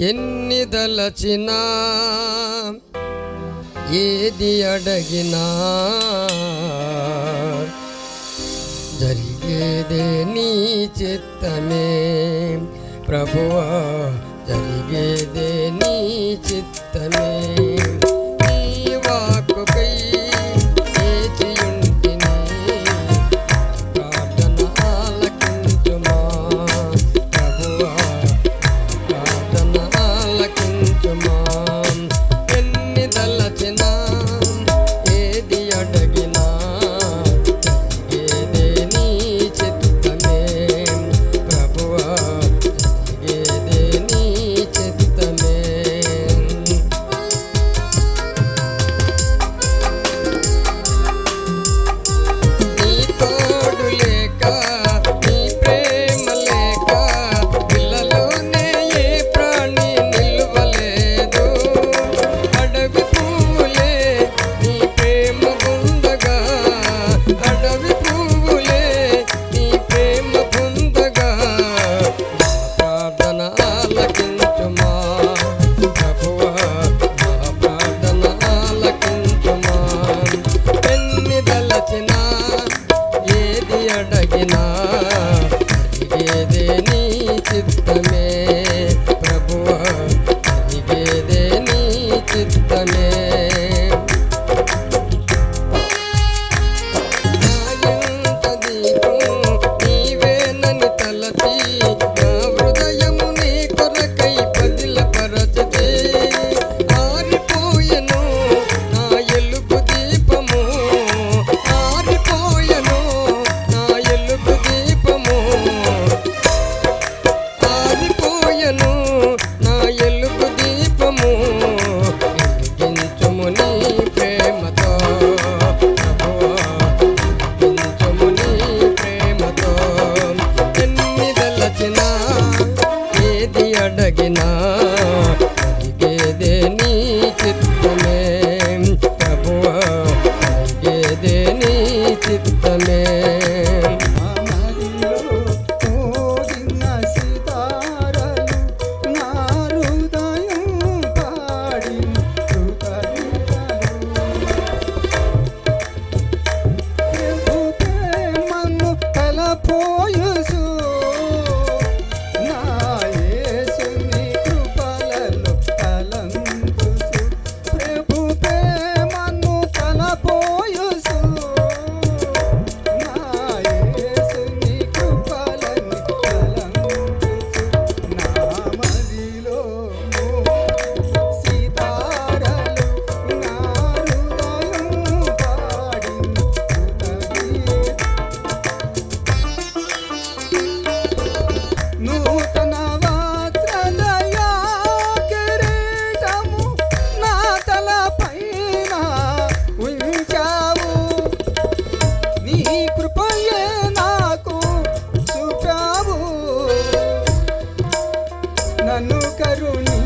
ఎన్ని దలచినా ఏది అడగినా జరిగేదే నీ చిత్తమే ప్రభువా, జరిగేదే నీ చిత్తమే. నీ వాక్కుకై వేచియుంటిని, ప్రార్థన ఆలకించుమా ప్రభువా, ప్రార్థన ఆలకించుమా. ఎన్ని దలచినా ఏది అడగినా జరిగేదే నీ చిత్తమే ప్రభువా, జరిగేదే నీ చిత్తమే. నీ తోడు లేక నీ ప్రేమ లేక పిల్లలోనే ఏ ప్రాణి నిలువలేదు. అడవి పువ్వులే నీ ప్రేమ పొందగా, అడవి పువ్వులే నీ ప్రేమ పొందగా, నా ప్రార్థన ఆలకించుమా ప్రభువా, నా ప్రార్థన ఆలకించుమా. ఎన్ని దలచినా ఏది అడగినా జరిగేదే నీ చిత్తమే ప్రభువా, జరిగేదే నీ చిత్తమే. నా ఇంట దీపం నీవేనని తలచి, నా హృదయము నీ కొరకై పదిలపరచితే. ఆరిపోయెను నా ఎలుగు దీపము, ఆరిపోయెను నా ఎలుగు దీపము, ఆరిపోయెను నా ఎలుగు దీపము. వెలిగించుము నీ ప్రేమతో ప్రభువా, వెలిగించుము నీ ప్రేమతో. ఎన్ని దలచినా ఏది అడగినా జరిగేదే నీ చిత్తమే ప్రభువా, జరిగేదే నీ చిత్తమే. నన్ను కరుణి